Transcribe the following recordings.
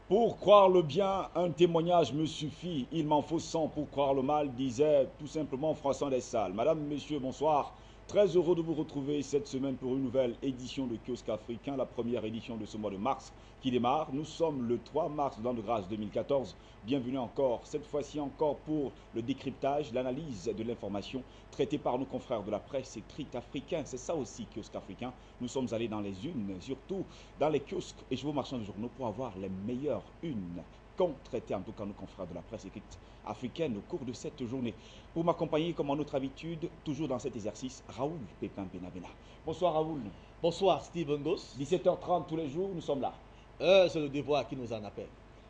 Pour croire le bien, un témoignage me suffit. Il m'en faut 100 pour croire le mal, disait tout simplement François Dessal. Madame, messieurs, bonsoir. Très heureux de vous retrouver cette semaine pour une nouvelle édition de Kiosque Africain, la première édition de ce mois de mars qui démarre. Nous sommes le 3 mars de l'an de grâce 2014. Bienvenue encore, cette fois-ci encore pour le décryptage, l'analyse de l'information traitée par nos confrères de la presse écrite africaine. C'est ça aussi Kiosque Africain. Nous sommes allés dans les unes, surtout dans les kiosques et chez vos marchands de journaux pour avoir les meilleures unes qu'ont traité en tout cas nos confrères de la presse écrite africaine au cours de cette journée. Pour m'accompagner, comme en notre habitude, toujours dans cet exercice, Raoul Pépin Benabena. Bonsoir Raoul. Bonsoir Steven Goss. 17h30 tous les jours, nous sommes là. C'est le devoir qui nous en appelle.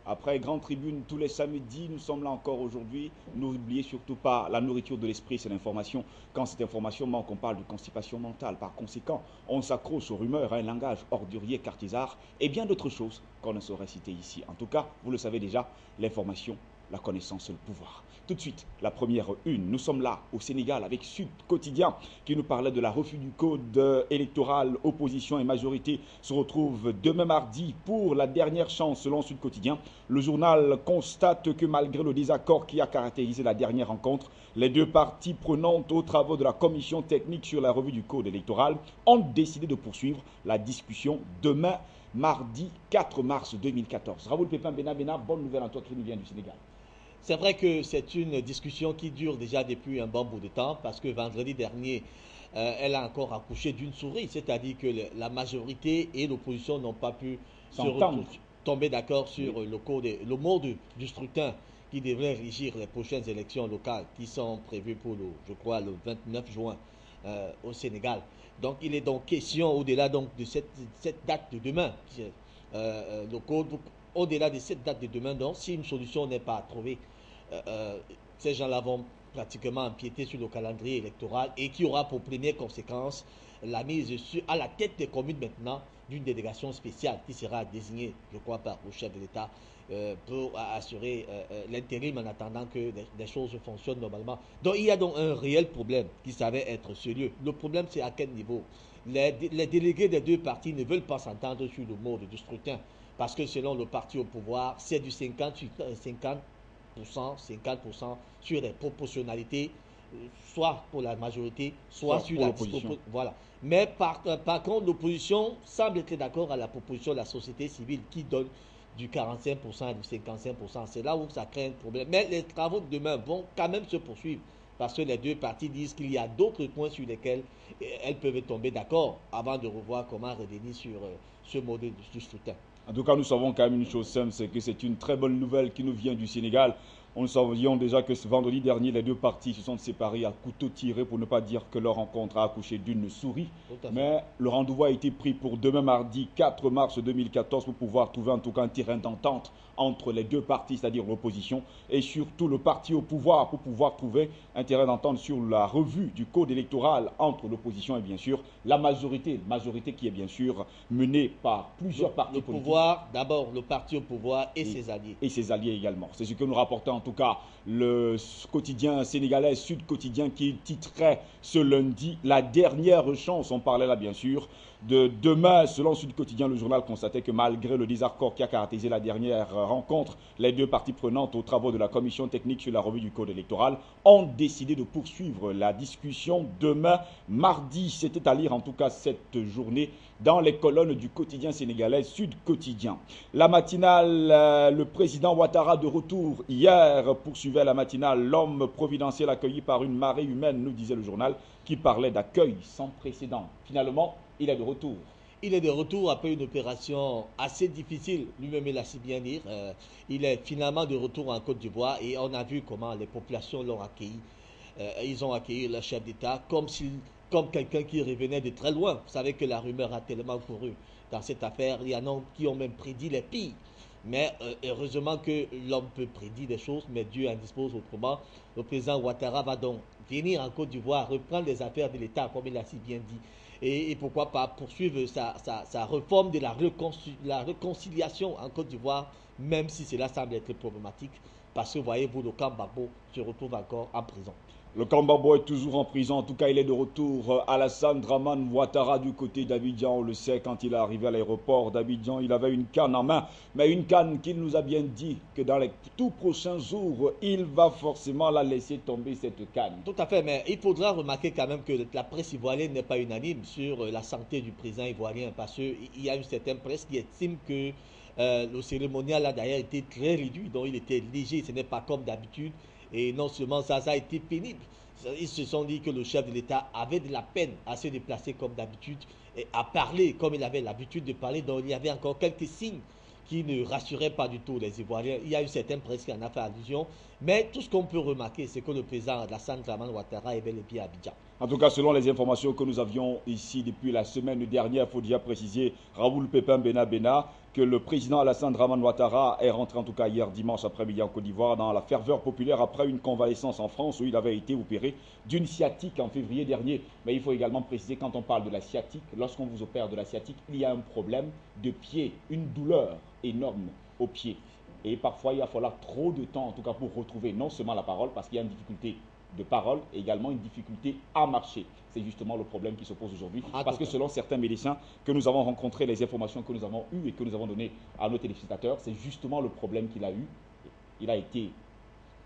Après Grande Tribune tous les samedis, nous sommes là encore aujourd'hui. N'oubliez surtout pas la nourriture de l'esprit, c'est l'information. Quand cette information manque, on parle de constipation mentale. Par conséquent, on s'accroche aux rumeurs, à un langage ordurier, cartésard et bien d'autres choses qu'on ne saurait citer ici. En tout cas, vous le savez déjà, l'information, la connaissance et le pouvoir. Tout de suite, la première une. Nous sommes là au Sénégal avec Sud Quotidien qui nous parlait de la refus du code électoral. Opposition et majorité se retrouvent demain mardi pour la dernière chance selon Sud Quotidien. Le journal constate que malgré le désaccord qui a caractérisé la dernière rencontre, les deux parties prenantes aux travaux de la commission technique sur la revue du code électoral ont décidé de poursuivre la discussion demain mardi 4 mars 2014. Raoul Pépin Benabena, bonne nouvelle en toi qui nous vient du Sénégal. C'est vrai que c'est une discussion qui dure déjà depuis un bon bout de temps parce que vendredi dernier, elle a encore accouché d'une souris, c'est-à-dire que la majorité et l'opposition n'ont pas pu tomber d'accord sur le mode du scrutin qui devrait régir les prochaines élections locales qui sont prévues pour, je crois, le 29 juin au Sénégal. Donc il est donc question au-delà donc de cette date de demain, le code, au-delà de cette date de demain, donc si une solution n'est pas trouvée, ces gens-là vont pratiquement empiéter sur le calendrier électoral et qui aura pour première conséquence la mise à la tête des communes maintenant d'une délégation spéciale qui sera désignée, je crois, par le chef de l'État pour assurer l'intérim en attendant que les choses fonctionnent normalement. Donc il y a donc un réel problème qui savait être sérieux. Le problème, c'est à quel niveau les délégués des deux partis ne veulent pas s'entendre sur le mode du scrutin parce que selon le parti au pouvoir, c'est du 50% sur les proportionnalités, soit pour la majorité, soit sur la disproportion. Voilà. Mais par contre, l'opposition semble être d'accord à la proposition de la société civile qui donne du 45% et du 55%. C'est là où ça crée un problème. Mais les travaux de demain vont quand même se poursuivre parce que les deux parties disent qu'il y a d'autres points sur lesquels elles peuvent tomber d'accord avant de revoir comment revenir sur ce modèle du scrutin. En tout cas, nous savons quand même une chose simple, c'est que c'est une très bonne nouvelle qui nous vient du Sénégal. Nous savions déjà que ce vendredi dernier, les deux parties se sont séparées à couteau tiré pour ne pas dire que leur rencontre a accouché d'une souris. Mais le rendez-vous a été pris pour demain mardi 4 mars 2014 pour pouvoir trouver en tout cas un terrain d'entente entre les deux partis, c'est-à-dire l'opposition et surtout le parti au pouvoir pour pouvoir trouver un terrain d'entente sur la revue du code électoral entre l'opposition et bien sûr la majorité qui est bien sûr menée par plusieurs partis politiques. Le pouvoir, d'abord le parti au pouvoir et ses alliés. Et ses alliés également. C'est ce que nous rapportons en tout cas le quotidien sénégalais Sud Quotidien qui titrait ce lundi la dernière chance. On parlait là bien sûr de demain. Selon Sud Quotidien, le journal constatait que malgré le désaccord qui a caractérisé la dernière rencontre, les deux parties prenantes aux travaux de la commission technique sur la revue du code électoral ont décidé de poursuivre la discussion demain mardi. C'était à lire en tout cas cette journée dans les colonnes du quotidien sénégalais Sud Quotidien. La matinale, le président Ouattara de retour hier poursuivait la matinale. L'homme providentiel accueilli par une marée humaine, nous disait le journal, qui parlait d'accueil sans précédent. Finalement, il est de retour. Il est de retour après une opération assez difficile, lui-même il a si bien dit. Il est finalement de retour en Côte d'Ivoire et on a vu comment les populations l'ont accueilli. Ils ont accueilli le chef d'État comme quelqu'un qui revenait de très loin. Vous savez que la rumeur a tellement couru dans cette affaire. Il y en a qui ont même prédit les pires. Mais heureusement que l'homme peut prédire des choses, mais Dieu en dispose autrement. Le président Ouattara va donc venir en Côte d'Ivoire, reprendre les affaires de l'État, comme il a si bien dit. Et pourquoi pas poursuivre sa réforme de la réconciliation en Côte d'Ivoire, même si cela semble être problématique, parce que voyez-vous, le camp Gbagbo se retrouve encore en prison. Le Kambabo est toujours en prison. En tout cas, il est de retour. Alassane Draman Ouattara du côté d'Abidjan. On le sait, quand il est arrivé à l'aéroport d'Abidjan, il avait une canne en main. Mais une canne qu'il nous a bien dit que dans les tout prochains jours, il va forcément la laisser tomber, cette canne. Tout à fait, mais il faudra remarquer quand même que la presse ivoirienne n'est pas unanime sur la santé du président ivoirien. Parce qu'il y a une certaine presse qui estime que le cérémonial a d'ailleurs été très réduit. Donc il était léger. Ce n'est pas comme d'habitude. Et non seulement ça a été pénible. Ils se sont dit que le chef de l'État avait de la peine à se déplacer comme d'habitude et à parler comme il avait l'habitude de parler. Donc il y avait encore quelques signes qui ne rassuraient pas du tout les Ivoiriens. Il y a une certaine presse qui en a fait allusion. Mais tout ce qu'on peut remarquer, c'est que le président Alassane Draman Ouattara est bel et bien à Abidjan. En tout cas, selon les informations que nous avions ici depuis la semaine dernière, il faut déjà préciser, Raoul Pépin Bena, que le président Alassane Draman Ouattara est rentré en tout cas hier dimanche après-midi en Côte d'Ivoire dans la ferveur populaire après une convalescence en France où il avait été opéré d'une sciatique en février dernier. Mais il faut également préciser, quand on parle de la sciatique, lorsqu'on vous opère de la sciatique, il y a un problème de pied, une douleur énorme au pied. Et parfois, il va falloir trop de temps, en tout cas, pour retrouver non seulement la parole, parce qu'il y a une difficulté de parole et également une difficulté à marcher. C'est justement le problème qui se pose aujourd'hui. Parce que selon certains médecins que nous avons rencontrés, les informations que nous avons eues et que nous avons données à nos téléspectateurs, c'est justement le problème qu'il a eu. Il a été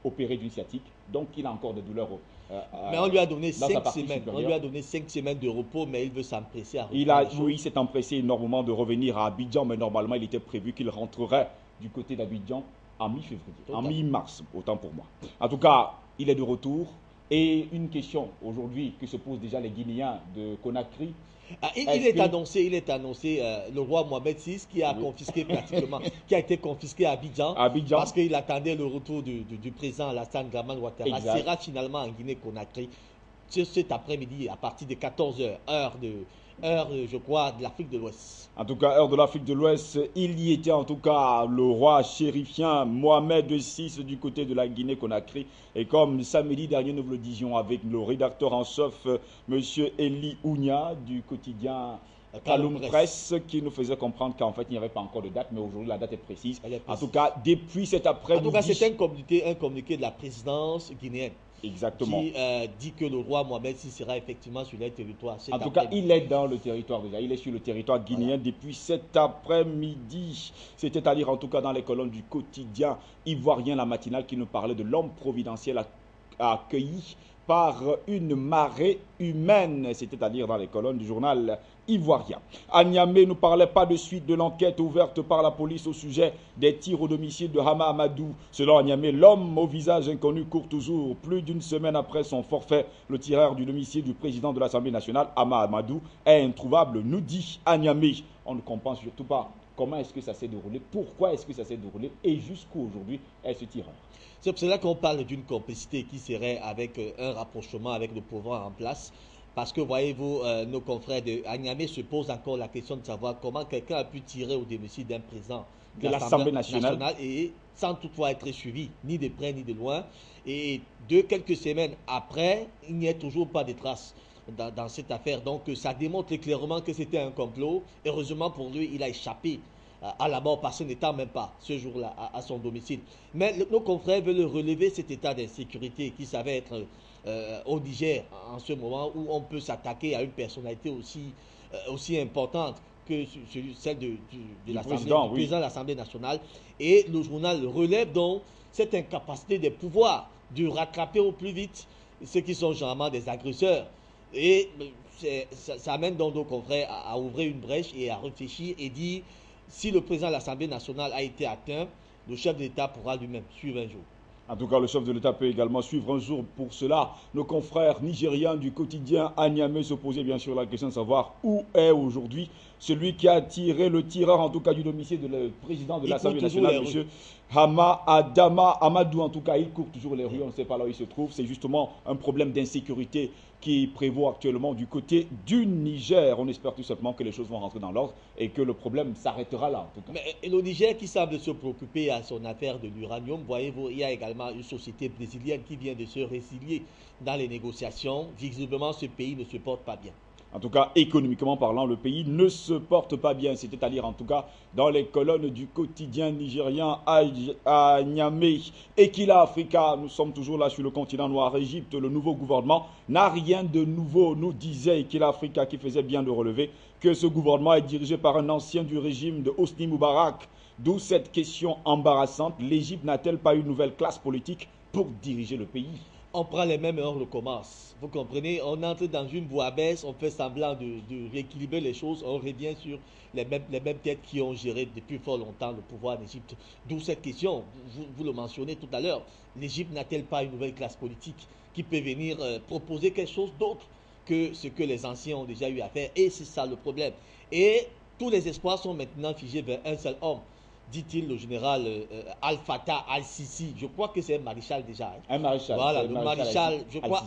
opéré d'une sciatique, donc il a encore des douleurs. Mais on lui a donné 5 semaines. On lui a donné 5 semaines de repos, mais il veut s'empresser à reprendre. Oui, il s'est empressé énormément de revenir à Abidjan, mais normalement, il était prévu qu'il rentrerait du côté d'Abidjan en mi-février, en mi-mars, autant pour moi. En tout cas, il est de retour. Et une question aujourd'hui que se posent déjà les Guinéens de Conakry. Il est annoncé, le roi Mohamed VI qui a confisqué pratiquement, qui a été confisqué à Abidjan, parce qu'il attendait le retour du président Alassane Draman Ouattara. Sera finalement en Guinée-Conakry cet après-midi à partir de 14h, heure, je crois, de l'Afrique de l'Ouest. En tout cas, heure de l'Afrique de l'Ouest, il y était en tout cas le roi chérifien Mohamed VI du côté de la Guinée-Conakry. Et comme samedi dernier, nous vous le disions avec le rédacteur en chef, M. Eli Ounia du quotidien Kaloum Presse, qui nous faisait comprendre qu'en fait, il n'y avait pas encore de date, mais aujourd'hui, la date est précise. En tout cas, depuis cet après-midi. En tout cas, c'est un communiqué de la présidence guinéenne. Exactement. Qui dit que le roi Mohamed VI sera effectivement sur les territoires. En tout cas, il est dans le territoire déjà. Il est sur le territoire guinéen depuis cet après-midi. C'était à lire en tout cas dans les colonnes du quotidien ivoirien, la matinale, qui nous parlait de l'homme providentiel accueilli par une marée humaine. C'était à lire dans les colonnes du journal ivoirien. À Niamey ne parlait pas de suite de l'enquête ouverte par la police au sujet des tirs au domicile de Hama Amadou. Selon Niamey, l'homme au visage inconnu court toujours. Plus d'une semaine après son forfait, le tireur du domicile du président de l'Assemblée nationale, Hama Amadou, est introuvable, nous dit à Niamey. On ne comprend surtout pas comment est-ce que ça s'est déroulé, pourquoi est-ce que ça s'est déroulé et jusqu'où aujourd'hui est ce tireur. C'est pour cela qu'on parle d'une complicité qui serait avec un rapprochement avec le pouvoir en place. Parce que, voyez-vous, nos confrères de Niamey se posent encore la question de savoir comment quelqu'un a pu tirer au domicile d'un président de l'Assemblée nationale et sans toutefois être suivi, ni de près ni de loin. Et quelques semaines après, il n'y a toujours pas de traces dans cette affaire. Donc, ça démontre clairement que c'était un complot. Heureusement pour lui, il a échappé à la mort parce qu'il n'était même pas ce jour-là à son domicile. Mais nos confrères veulent relever cet état d'insécurité qui savait être au Niger en ce moment où on peut s'attaquer à une personnalité aussi importante que celle du président de l'Assemblée nationale. Et le journal relève donc cette incapacité des pouvoirs de rattraper au plus vite ceux qui sont généralement des agresseurs. Et ça amène donc nos confrères à ouvrir une brèche et à réfléchir et dire si le président de l'Assemblée nationale a été atteint, le chef de l'État pourra lui-même suivre un jour. En tout cas, le chef de l'État peut également suivre un jour. Pour cela, nos confrères nigériens du quotidien à Niamey se posaient bien sûr la question de savoir où est aujourd'hui celui qui a tiré le tireur, en tout cas du domicile du président de l'Assemblée nationale, M. Hama Amadou. En tout cas, il court toujours les rues, on ne sait pas là où il se trouve. C'est justement un problème d'insécurité qui prévaut actuellement du côté du Niger. On espère tout simplement que les choses vont rentrer dans l'ordre et que le problème s'arrêtera là, en tout cas. Mais le Niger qui semble se préoccuper à son affaire de l'uranium, voyez-vous, il y a également une société brésilienne qui vient de se résilier dans les négociations. Visiblement, ce pays ne se porte pas bien. En tout cas, économiquement parlant, le pays ne se porte pas bien. C'était à dire en tout cas dans les colonnes du quotidien nigérien à Niamey. Equila Africa, nous sommes toujours là sur le continent noir. Égypte, le nouveau gouvernement n'a rien de nouveau, nous disait Equila Africa, qui faisait bien de relever que ce gouvernement est dirigé par un ancien du régime de Hosni Moubarak. D'où cette question embarrassante. L'Égypte n'a-t-elle pas une nouvelle classe politique pour diriger le pays? On prend les mêmes et on recommence. Vous comprenez? On entre dans une voie baisse, on fait semblant de rééquilibrer les choses, on revient sur les mêmes têtes qui ont géré depuis fort longtemps le pouvoir en Égypte. D'où cette question, vous le mentionnez tout à l'heure. L'Égypte n'a-t-elle pas une nouvelle classe politique qui peut venir proposer quelque chose d'autre que ce que les anciens ont déjà eu à faire? Et c'est ça le problème. Et tous les espoirs sont maintenant figés vers un seul homme, dit-il le général Al-Fatah Al-Sisi. Je crois que c'est un maréchal déjà. Un maréchal. Voilà, le maréchal, je crois,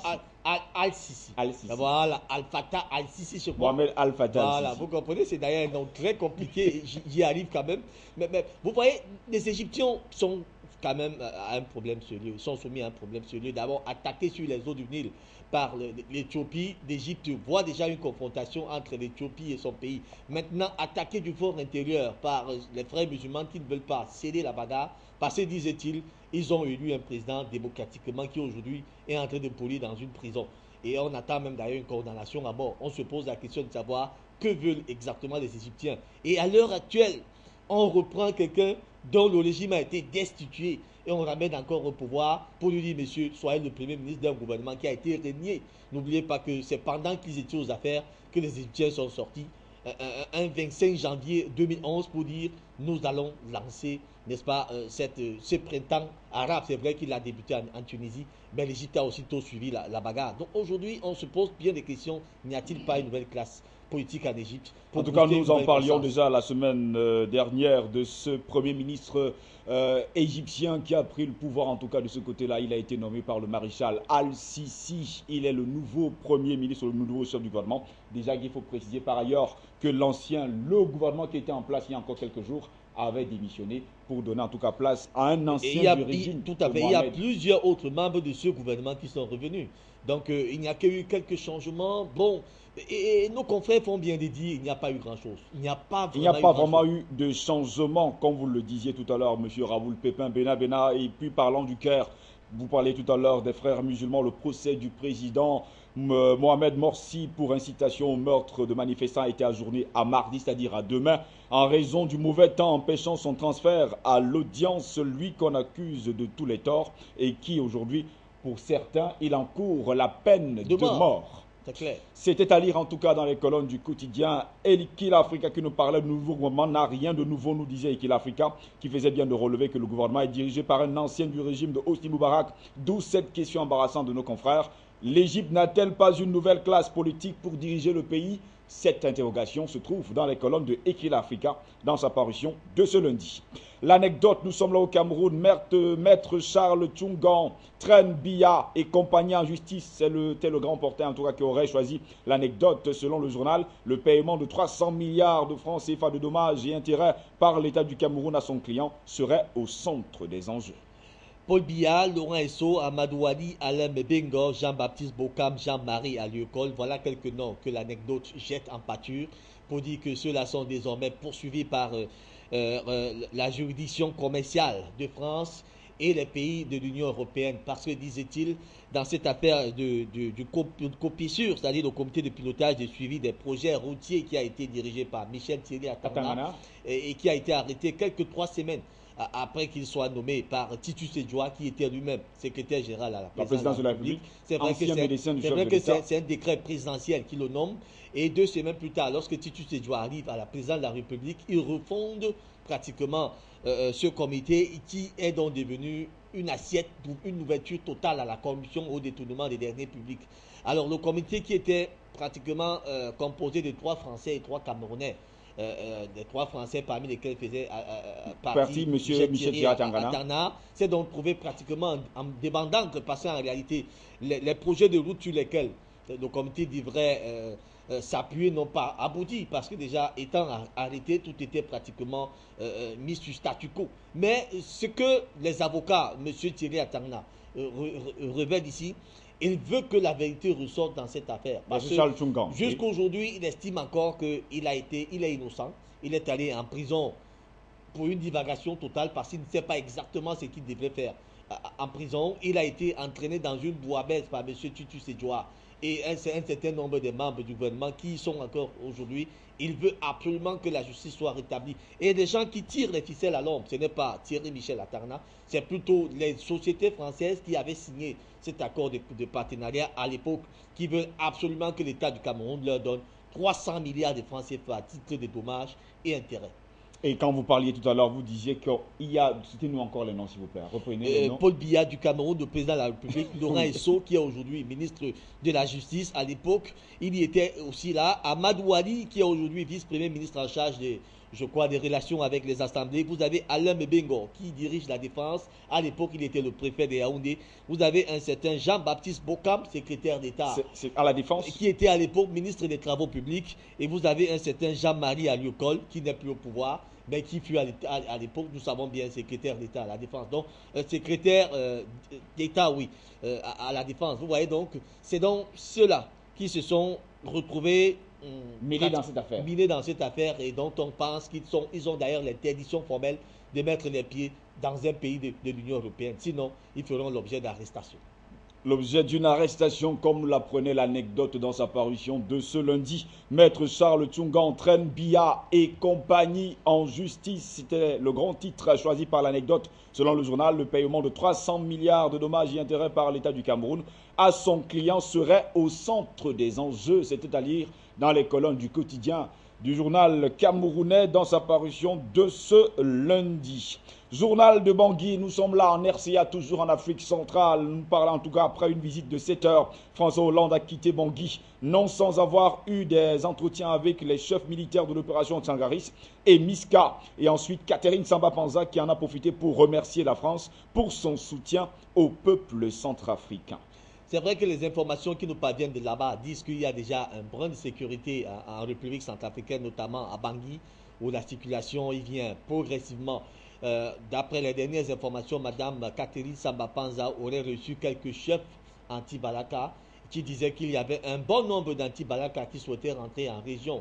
Al-Sisi. Voilà, Al-Fatah Al-Sisi, je crois. Mohamed Al-Fatah Voilà, Al-Sisi. vous comprenez, c'est d'ailleurs un nom très compliqué, j'y arrive quand même. Mais vous voyez, les Égyptiens sont quand même à un problème sérieux. Ils sont soumis à un problème sérieux. D'abord, attaqués sur les eaux du Nil par l'Éthiopie. L'Égypte voit déjà une confrontation entre l'Éthiopie et son pays. Maintenant, attaqués du fort intérieur par les frères musulmans qui ne veulent pas céder la bagarre, parce que, disait-il, ils ont élu un président démocratiquement qui aujourd'hui est en train de pourrir dans une prison. Et on attend même d'ailleurs une condamnation à mort. On se pose la question de savoir que veulent exactement les Égyptiens. Et à l'heure actuelle, on reprend quelqu'un dont le régime a été destitué et on ramène encore au pouvoir pour lui dire, monsieur, soyez le premier ministre d'un gouvernement qui a été régné. N'oubliez pas que c'est pendant qu'ils étaient aux affaires que les Égyptiens sont sortis un 25 janvier 2011 pour dire, nous allons lancer, n'est-ce pas, ce printemps arabe. C'est vrai qu'il a débuté en Tunisie, mais l'Égypte a aussitôt suivi la bagarre. Donc aujourd'hui, on se pose bien des questions. N'y a-t-il pas une nouvelle classe politique en Égypte? En tout cas, nous en parlions déjà la semaine dernière de ce Premier ministre égyptien qui a pris le pouvoir, en tout cas de ce côté-là. Il a été nommé par le maréchal Al-Sisi. Il est le nouveau Premier ministre, le nouveau chef du gouvernement. Déjà qu'il faut préciser par ailleurs que le gouvernement qui était en place il y a encore quelques jours, avait démissionné pour donner en tout cas place à un ancien du régime. Tout à fait. Il y a plusieurs autres membres de ce gouvernement qui sont revenus. Donc il n'y a eu quelques changements. Bon, et nos confrères font bien de dire il n'y a pas eu grand-chose. Il n'y a pas vraiment eu de changement, comme vous le disiez tout à l'heure, M. Raoul Pépin Bena. Et puis parlant du Caire, vous parlez tout à l'heure des frères musulmans, le procès du président Mohamed Morsi pour incitation au meurtre de manifestants a été ajourné à mardi, c'est-à-dire à demain, en raison du mauvais temps empêchant son transfert à l'audience, celui qu'on accuse de tous les torts et qui aujourd'hui, pour certains, il encourt la peine de mort. C'est clair. C'était à lire en tout cas dans les colonnes du quotidien Equila Africa qui nous parlait du nouveau gouvernement. N'a rien de nouveau, nous disait Equila Africa, qui faisait bien de relever que le gouvernement est dirigé par un ancien du régime de Hosni Moubarak. D'où cette question embarrassante de nos confrères. L'Égypte n'a-t-elle pas une nouvelle classe politique pour diriger le pays? Cette interrogation se trouve dans les colonnes de Equila Africa dans sa parution de ce lundi. L'anecdote, nous sommes là au Cameroun, maître Charles Tchungan, traîne Biya et compagnie en justice. C'est le grand porteur en tout cas qui aurait choisi l'anecdote. Selon le journal, le paiement de 300 milliards de francs CFA de dommages et intérêts par l'État du Cameroun à son client serait au centre des enjeux. Paul Biya, Laurent Esso, Amadou Ali, Alain Mebengo, Jean-Baptiste Bokam, Jean-Marie Aliokol, voilà quelques noms que l'anecdote jette en pâture pour dire que ceux-là sont désormais poursuivis par la juridiction commerciale de France et les pays de l'Union européenne. Parce que, disait-il, dans cette affaire du COPISUR, c'est-à-dire le comité de pilotage de suivi des projets routiers qui a été dirigé par Michel Thierry Atangana et qui a été arrêté quelques 3 semaines après qu'il soit nommé par Titus Edjoa, qui était lui-même secrétaire général à la présidence de la République. C'est vrai que c'est un décret présidentiel qui le nomme. Et 2 semaines plus tard, lorsque Titus Edjoa arrive à la présidence de la République, il refonde pratiquement ce comité qui est donc devenu une assiette pour une ouverture totale à la corruption, au détournement des deniers publics. Alors le comité qui était pratiquement composé de 3 Français et 3 Camerounais, des 3 Français parmi lesquels faisait partie Michel Thierry Atangana, s'est donc trouvé pratiquement en débandante parce qu'en réalité, les projets de route sur lesquels le comité devrait s'appuyer n'ont pas abouti parce que déjà étant arrêté, tout était pratiquement mis sur statu quo. Mais ce que les avocats, M. Thierry Atangana, révèlent ici, Il veut que la vérité ressorte dans cette affaire. Parce que Charles Tchungan. jusqu'à aujourd'hui, il estime encore qu'il est innocent. Il est allé en prison pour une divagation totale parce qu'il ne sait pas exactement ce qu'il devrait faire. En prison, il a été entraîné dans une bouillabaisse par M. Tutu Sedjoa et un certain nombre de membres du gouvernement qui y sont encore aujourd'hui. Il veut absolument que la justice soit rétablie. Et des gens qui tirent les ficelles à l'ombre, ce n'est pas Thierry Michel Atarna, c'est plutôt les sociétés françaises qui avaient signé cet accord de partenariat à l'époque, qui veulent absolument que l'État du Cameroun leur donne 300 milliards de francs CFA à titre de dommages et intérêts. Et quand vous parliez tout à l'heure, vous disiez qu'il y a... Citez-nous encore les noms, s'il vous plaît. Reprenez les noms. Paul Biya du Cameroun, le président de la République. Laurent Esso, qui est aujourd'hui ministre de la Justice. À l'époque, il y était aussi là. Amadou Wali, qui est aujourd'hui vice-premier ministre en charge des relations avec les assemblées. Vous avez Alain Mebengo, qui dirige la défense. À l'époque, il était le préfet de Yaoundé. Vous avez un certain Jean-Baptiste Bokam, secrétaire d'État. C'est à la défense. Qui était à l'époque ministre des Travaux publics. Et vous avez un certain Jean-Marie Aliokol, qui n'est plus au pouvoir, mais qui fut à l'époque, nous savons bien, secrétaire d'État à la défense. Donc, secrétaire d'État, oui, à la défense. Vous voyez donc, c'est donc ceux-là qui se sont retrouvés mêlés dans cette affaire. Mêlés dans cette affaire et dont on pense qu'ils ont d'ailleurs l'interdiction formelle de mettre les pieds dans un pays de l'Union européenne. Sinon, ils feront l'objet d'arrestation. L'objet d'une arrestation, comme nous l'apprenait l'anecdote dans sa parution de ce lundi. Maître Charles Tchunga entraîne Biya et compagnie en justice. C'était le grand titre choisi par l'anecdote. Selon le journal, le paiement de 300 milliards de dommages et intérêts par l'État du Cameroun à son client serait au centre des enjeux. C'était à lire dans les colonnes du quotidien du journal camerounais dans sa parution de ce lundi. Journal de Bangui, nous sommes là en RCA, toujours en Afrique centrale. Nous parlons en tout cas après une visite de 7 heures. François Hollande a quitté Bangui, non sans avoir eu des entretiens avec les chefs militaires de l'opération Tsangaris et Miska. Et ensuite Catherine Samba-Panza qui en a profité pour remercier la France pour son soutien au peuple centrafricain. C'est vrai que les informations qui nous parviennent de là-bas disent qu'il y a déjà un brin de sécurité en République centrafricaine, notamment à Bangui, où la circulation y vient progressivement. D'après les dernières informations, Mme Catherine Samba-Panza aurait reçu quelques chefs anti-Balaka qui disaient qu'il y avait un bon nombre d'anti-Balaka qui souhaitaient rentrer en région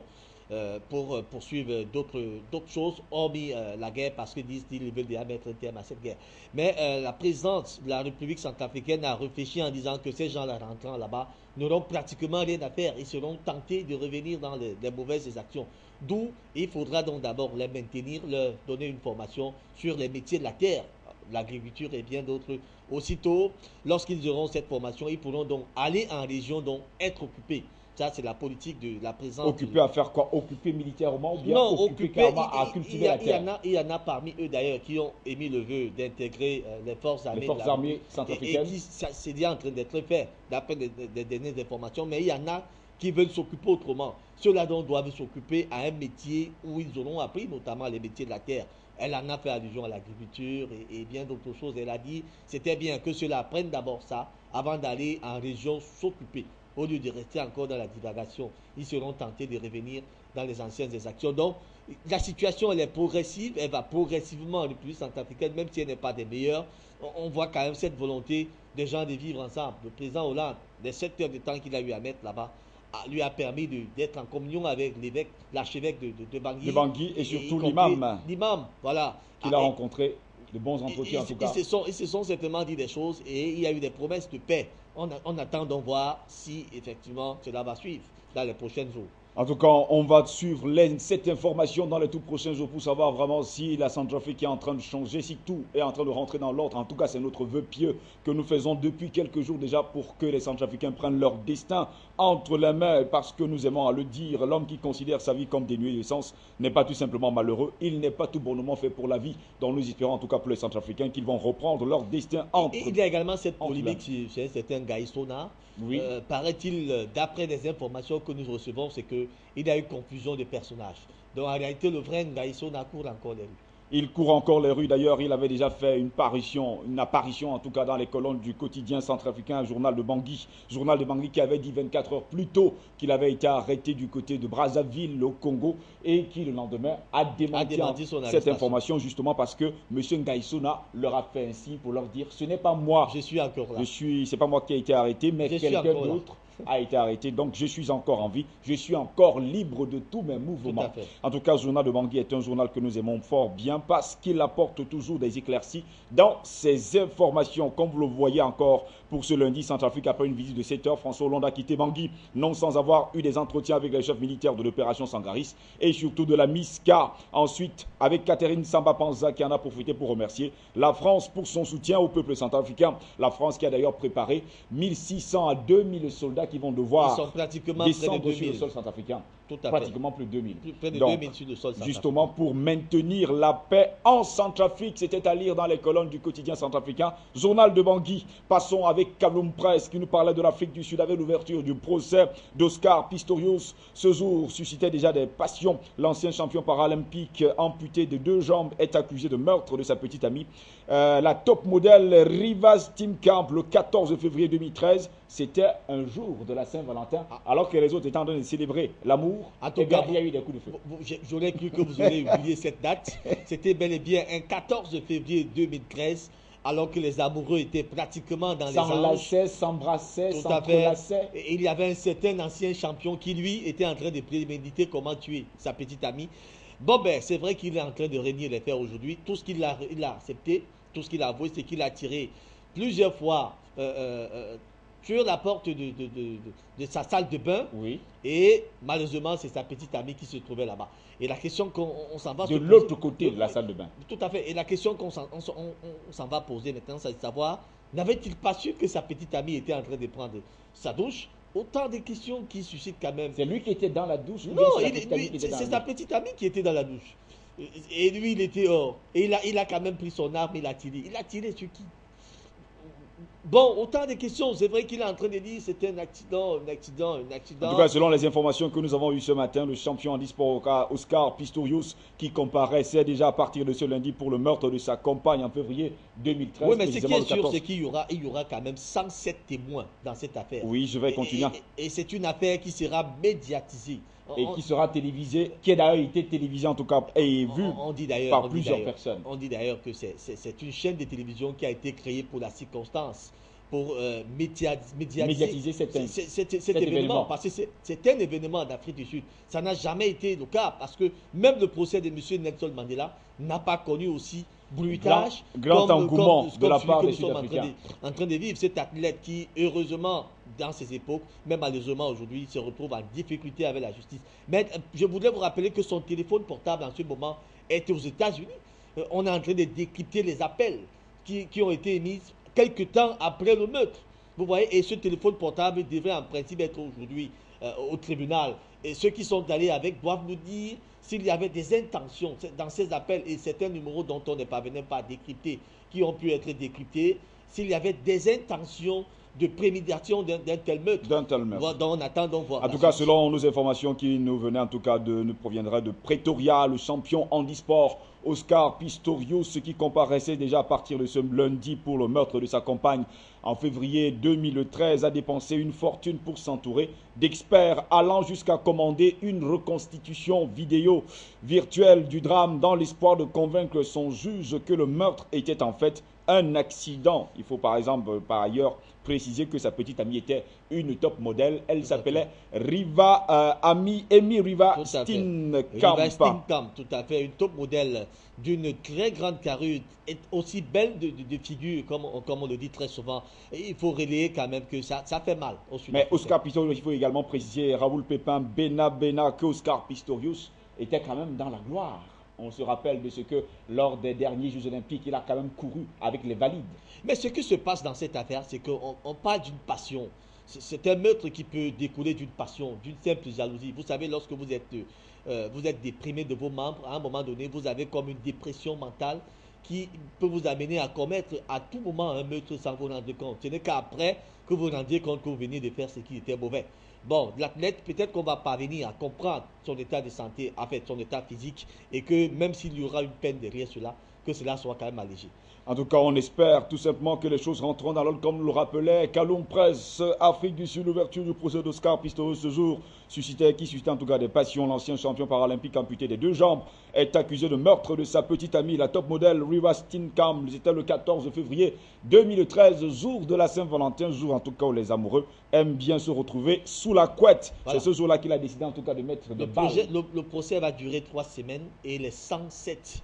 pour poursuivre d'autres choses, hormis la guerre, parce que disent-ils veulent déjà mettre un terme à cette guerre. Mais la présidence de la République centrafricaine a réfléchi en disant que ces gens-là rentrant là-bas n'auront pratiquement rien à faire. Ils seront tentés de revenir dans les mauvaises actions. D'où il faudra donc d'abord les maintenir, leur donner une formation sur les métiers de la terre, l'agriculture et bien d'autres. Aussitôt, lorsqu'ils auront cette formation, ils pourront donc aller en région, donc être occupés. Ça, c'est la politique de la présence. Occupés à faire quoi? Occupés militairement ou bien non, occupés à cultiver la terre? Il y en a parmi eux d'ailleurs qui ont émis le vœu d'intégrer les forces armées. Les forces armées centrafricaines. Et c'est déjà en train d'être fait, d'après des dernières informations. Mais il y en a qui veulent s'occuper autrement. Ceux-là donc doivent s'occuper à un métier où ils auront appris notamment les métiers de la terre. Elle en a fait allusion à l'agriculture et bien d'autres choses. Elle a dit c'était bien que ceux-là apprennent d'abord ça avant d'aller en région s'occuper. Au lieu de rester encore dans la divagation, ils seront tentés de revenir dans les anciennes actions. Donc, la situation, elle est progressive, elle va progressivement en République centrafricaine, même si elle n'est pas des meilleures. On voit quand même cette volonté des gens de vivre ensemble. Le président Hollande, les 7 heures de temps qu'il a eu à mettre là-bas, lui a permis d'être en communion avec l'évêque, l'archevêque de Bangui. De Bangui et surtout l'imam. L'imam, voilà. Qu'il a rencontré, de bons entretiens en tout cas. Ils se sont certainement dit des choses et il y a eu des promesses de paix. On attend donc voir si effectivement cela va suivre dans les prochains jours. En tout cas, on va suivre cette information dans les tout prochains jours pour savoir vraiment si la Centrafrique est en train de changer, si tout est en train de rentrer dans l'ordre. En tout cas, c'est notre vœu pieux que nous faisons depuis quelques jours déjà pour que les Centrafricains prennent leur destin entre les mains. Parce que nous aimons à le dire, l'homme qui considère sa vie comme dénuée de sens n'est pas tout simplement malheureux. Il n'est pas tout bonnement fait pour la vie. Donc nous espérons en tout cas pour les Centrafricains qu'ils vont reprendre leur destin entre eux. Il y a également cette polémique chez un certain Gaïsona. Oui. Paraît-il, d'après des informations que nous recevons, c'est qu'il y a eu confusion de personnages. Donc en réalité, le vrai Ngaïso court encore les rues. Il court encore les rues. D'ailleurs, il avait déjà fait une apparition en tout cas dans les colonnes du quotidien centrafricain, Journal de Bangui. Journal de Bangui qui avait dit 24 heures plus tôt qu'il avait été arrêté du côté de Brazzaville, au Congo, et qui le lendemain a démenti cette information justement parce que M. Ngaïsona leur a fait un signe pour leur dire ce n'est pas moi. Je suis encore là. C'est pas moi qui ai été arrêté, mais quelqu'un d'autre a été arrêté, donc je suis encore en vie, je suis encore libre de tous mes mouvements. En tout cas, le journal de Bangui est un journal que nous aimons fort bien parce qu'il apporte toujours des éclaircies dans ses informations. Comme vous le voyez encore pour ce lundi, Centrafrique, après une visite de 7 heures, François Hollande a quitté Bangui, non sans avoir eu des entretiens avec les chefs militaires de l'opération Sangaris et surtout de la MISCA. Ensuite, avec Catherine Samba-Panza qui en a profité pour remercier la France pour son soutien au peuple centrafricain. La France qui a d'ailleurs préparé 1600 à 2000 soldats qui vont devoir descendre sur le sol centrafricain. Pratiquement plus de 2000. Près de 2000 sur le sol centrafricain. Justement pour maintenir la paix en Centrafrique. C'était à lire dans les colonnes du quotidien centrafricain. Journal de Bangui. Passons avec Kaloum Presse qui nous parlait de l'Afrique du Sud avec l'ouverture du procès d'Oscar Pistorius. Ce jour suscitait déjà des passions. L'ancien champion paralympique amputé de 2 jambes est accusé de meurtre de sa petite amie. La top modèle Rivas Timkamp le 14 février 2013. C'était un jour de la Saint-Valentin, alors que les autres étaient en train de célébrer l'amour. En tout cas, il y a eu des coups de feu. J'aurais cru que vous auriez oublié cette date. C'était bel et bien un 14 février 2013, alors que les amoureux étaient pratiquement dans les anges. S'enlaçaient, s'embrassaient, s'entrelaçaient. Et il y avait un certain ancien champion qui, lui, était en train de préméditer comment tuer sa petite amie. Bon, ben, c'est vrai qu'il est en train de régner les faits aujourd'hui. Tout ce qu'il a accepté, tout ce qu'il a avoué, c'est qu'il a tiré plusieurs fois sur la porte de sa salle de bain. Oui. Et malheureusement, c'est sa petite amie qui se trouvait là-bas. Et la question qu'on s'en va de l'autre côté de la salle de bain. Tout à fait. Et la question qu'on s'en va poser maintenant, c'est de savoir, n'avait-il pas su que sa petite amie était en train de prendre sa douche? Autant de questions qui suscitent quand même. C'est lui qui était dans la douche? Non, c'est sa petite amie qui était dans la douche. Et lui, il était hors. Et il a quand même pris son arme, il a tiré. Il a tiré sur qui? Bon, autant de questions. C'est vrai qu'il est en train de dire que c'était un accident. En tout cas, selon les informations que nous avons eues ce matin, le champion handisport Oscar Pistorius, qui comparaissait déjà à partir de ce lundi pour le meurtre de sa compagne en février 2013. Oui, mais ce qui est sûr, c'est qu'il y aura quand même 107 témoins dans cette affaire. Oui, je vais continuer. Et c'est une affaire qui sera médiatisée. Et qui sera télévisée, qui a d'ailleurs été télévisée en tout cas et vue par plusieurs personnes. On dit d'ailleurs que c'est une chaîne de télévision qui a été créée pour la circonstance, pour médiatiser cet événement. Parce que c'est un événement d'Afrique du Sud. Ça n'a jamais été le cas parce que même le procès de M. Nelson Mandela n'a pas connu aussi bruitage, grand engouement de la part des Sud-Africains. En train de vivre cet athlète qui, heureusement, dans ces époques, même malheureusement aujourd'hui, se retrouve en difficulté avec la justice. Mais je voudrais vous rappeler que son téléphone portable en ce moment est aux États-Unis. On est en train de décrypter les appels qui ont été émis quelques temps après le meurtre. Vous voyez, et ce téléphone portable devrait en principe être aujourd'hui au tribunal. Et ceux qui sont allés avec doivent nous dire s'il y avait des intentions dans ces appels et certains numéros dont on ne parvenait pas à décrypter, qui ont pu être décryptés, s'il y avait des intentions de préméditation d'un tel meurtre. On attend donc voir. En tout cas, selon nos informations qui nous venaient, en tout cas, nous proviendraient de Pretoria, le champion handisport Oscar Pistorius, qui comparaissait déjà à partir de ce lundi pour le meurtre de sa compagne en février 2013, a dépensé une fortune pour s'entourer d'experts allant jusqu'à commander une reconstitution vidéo virtuelle du drame dans l'espoir de convaincre son juge que le meurtre était en fait un accident. Il faut par exemple, par ailleurs, préciser que sa petite amie était une top modèle. Elle s'appelait Amy Riva Steenkamp. Tout à fait, une top modèle d'une très grande carrure, et aussi belle de figure, comme on le dit très souvent. Et il faut relayer quand même que ça fait mal. Mais Oscar Pistorius, il faut également préciser, Raoul Pépin, Bena, que Oscar Pistorius était quand même dans la gloire. On se rappelle de ce que, lors des derniers Jeux Olympiques, il a quand même couru avec les valides. Mais ce qui se passe dans cette affaire, c'est qu'on parle d'une passion. C'est un meurtre qui peut découler d'une passion, d'une simple jalousie. Vous savez, lorsque vous êtes déprimé de vos membres, à un moment donné, vous avez comme une dépression mentale. qui peut vous amener à commettre à tout moment un meurtre sans vous rendre compte. Ce n'est qu'après que vous vous rendiez compte que vous veniez de faire ce qui était mauvais. Bon, l'athlète, peut-être qu'on va parvenir à comprendre son état de santé, en fait, son état physique, et que même s'il y aura une peine derrière cela, que cela soit quand même allégé. En tout cas, on espère tout simplement que les choses rentreront dans l'ordre comme le rappelait Kaloum Presse, Afrique du Sud. L'ouverture du procès d'Oscar Pistorius ce jour qui suscitait en tout cas des passions. L'ancien champion paralympique amputé des 2 jambes est accusé de meurtre de sa petite amie, la top modèle Reeva Steenkamp. C'était le 14 février 2013, jour de la Saint-Valentin, jour en tout cas où les amoureux aiment bien se retrouver sous la couette. Voilà. C'est ce jour-là qu'il a décidé en tout cas de mettre des balles. Le procès va durer 3 semaines et les 107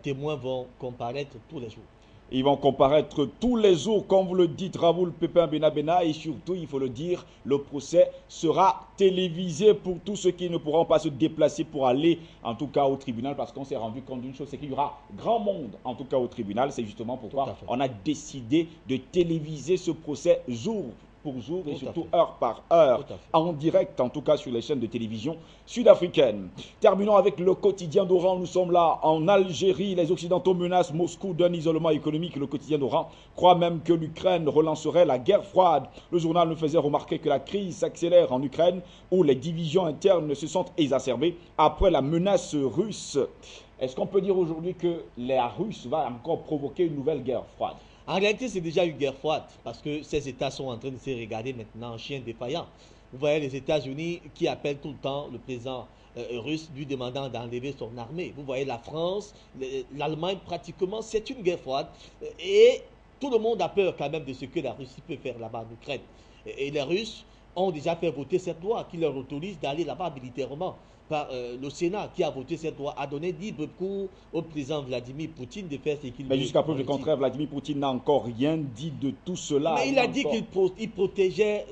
témoins vont comparaître tous les jours. Ils vont comparaître tous les jours, comme vous le dites, Raoul Pépin Benabena. Et surtout, il faut le dire, le procès sera télévisé pour tous ceux qui ne pourront pas se déplacer pour aller, en tout cas, au tribunal. Parce qu'on s'est rendu compte d'une chose, c'est qu'il y aura grand monde, en tout cas, au tribunal. C'est justement pourquoi on a décidé de téléviser ce procès jour pour jour et surtout heure par heure, en direct en tout cas sur les chaînes de télévision sud-africaines. Terminons avec le quotidien d'Oran. Nous sommes là en Algérie. Les Occidentaux menacent Moscou d'un isolement économique. Le quotidien d'Oran croit même que l'Ukraine relancerait la guerre froide. Le journal nous faisait remarquer que la crise s'accélère en Ukraine où les divisions internes se sont exacerbées après la menace russe. Est-ce qu'on peut dire aujourd'hui que la Russie va encore provoquer une nouvelle guerre froide? En réalité, c'est déjà une guerre froide parce que ces États sont en train de se regarder maintenant en chien défaillant. Vous voyez les États-Unis qui appellent tout le temps le président russe lui demandant d'enlever son armée. Vous voyez la France, l'Allemagne pratiquement, c'est une guerre froide. Et tout le monde a peur quand même de ce que la Russie peut faire là-bas en Ukraine. Et les Russes ont déjà fait voter cette loi qui leur autorise d'aller là-bas militairement. Par le Sénat qui a voté cette loi a donné libre cours au président Vladimir Poutine de faire ce qu'il veut. Mais jusqu'à preuve du contraire, Vladimir Poutine n'a encore rien dit de tout cela. Mais il a dit qu'il protégeait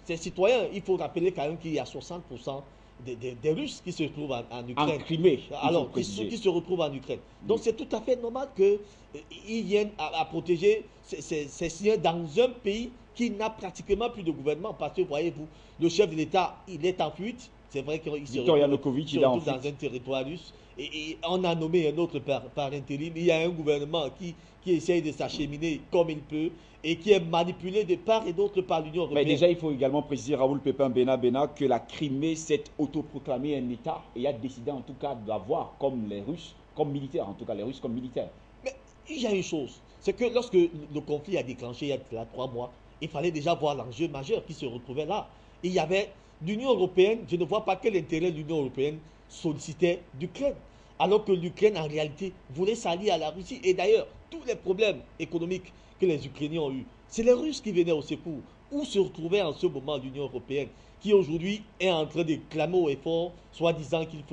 ses citoyens. Il faut rappeler quand même qu'il y a 60% des Russes qui se retrouvent en Ukraine. En Crimée. Alors, qui se retrouvent en Ukraine. Donc c'est tout à fait normal qu'ils viennent à protéger ces citoyens dans un pays qui n'a pratiquement plus de gouvernement. Parce que, voyez-vous, le chef de l'État, il est en fuite. C'est vrai qu'il se retrouve dans un territoire russe. Et on a nommé un autre par intérim. Il y a un gouvernement qui essaye de s'acheminer comme il peut et qui est manipulé de part et d'autre par l'Union européenne. Mais déjà, il faut également préciser, Raoul Pépin Benabena, que la Crimée s'est autoproclamée un État et a décidé en tout cas d'avoir comme les Russes, comme militaires, en tout cas les Russes comme militaires. Mais il y a une chose, c'est que lorsque le conflit a déclenché il y a 3 mois, il fallait déjà voir l'enjeu majeur qui se retrouvait là. Il y avait l'Union européenne, je ne vois pas quel intérêt l'Union européenne sollicitait l'Ukraine. Alors que l'Ukraine, en réalité, voulait s'allier à la Russie. Et d'ailleurs, tous les problèmes économiques que les Ukrainiens ont eus, c'est les Russes qui venaient au secours. Où se retrouvait en ce moment l'Union européenne, qui aujourd'hui est en train de clamer au effort, soit disant qu'il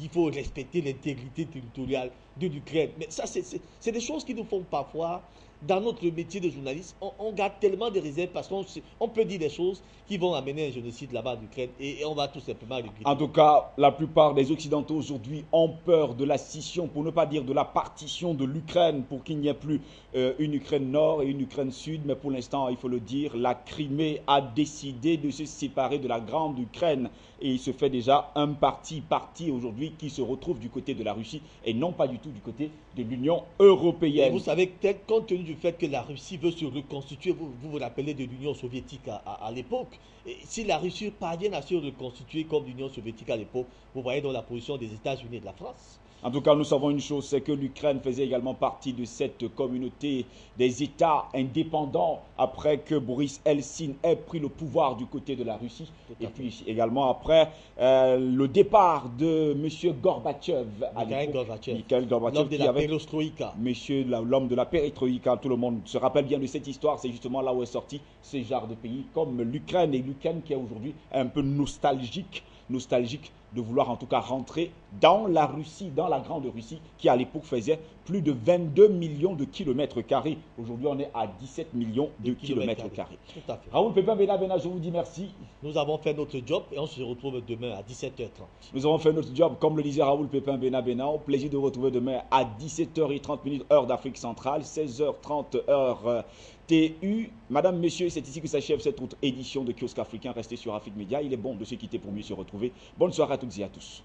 faut respecter l'intégrité territoriale de l'Ukraine. Mais ça, c'est des choses qui nous font parfois, dans notre métier de journaliste, on garde tellement de réserves parce qu'on peut dire des choses qui vont amener un génocide là-bas en Ukraine et on va tout simplement regretter. En tout cas, la plupart des Occidentaux aujourd'hui ont peur de la scission, pour ne pas dire de la partition de l'Ukraine, pour qu'il n'y ait plus une Ukraine nord et une Ukraine sud. Mais pour l'instant, il faut le dire, la Crimée a décidé de se séparer de la grande Ukraine. Et il se fait déjà un parti aujourd'hui qui se retrouve du côté de la Russie et non pas du tout du côté de l'Union européenne. Et vous savez, compte tenu du fait que la Russie veut se reconstituer, vous vous rappelez de l'Union soviétique à l'époque. Si la Russie parvient à se reconstituer comme l'Union soviétique à l'époque, vous voyez dans la position des États-Unis et de la France. En tout cas, nous savons une chose, c'est que l'Ukraine faisait également partie de cette communauté des États indépendants après que Boris Eltsine ait pris le pouvoir du côté de la Russie. Et puis également après le départ de M. Gorbatchev. Mikhail Gorbatchev, l'homme de la perestroïka. L'homme de la perestroïka. Tout le monde se rappelle bien de cette histoire. C'est justement là où est sorti ce genre de pays comme l'Ukraine. Et l'Ukraine qui est aujourd'hui un peu nostalgique de vouloir en tout cas rentrer dans la Russie, dans la grande Russie, qui à l'époque faisait plus de 22 millions de kilomètres carrés. Aujourd'hui, on est à 17 millions de kilomètres carrés. Tout à fait. Raoul Pépin Benabena, je vous dis merci. Nous avons fait notre job et on se retrouve demain à 17h30. Nous avons fait notre job, comme le disait Raoul Pépin Benabena. Au plaisir de vous retrouver demain à 17h30, heure d'Afrique centrale, 16h30, heure TU. Madame, messieurs, c'est ici que s'achève cette autre édition de Kiosque Africain. Restez sur Afrique Média. Il est bon de se quitter pour mieux se retrouver. Bonne soirée à toutes et à tous.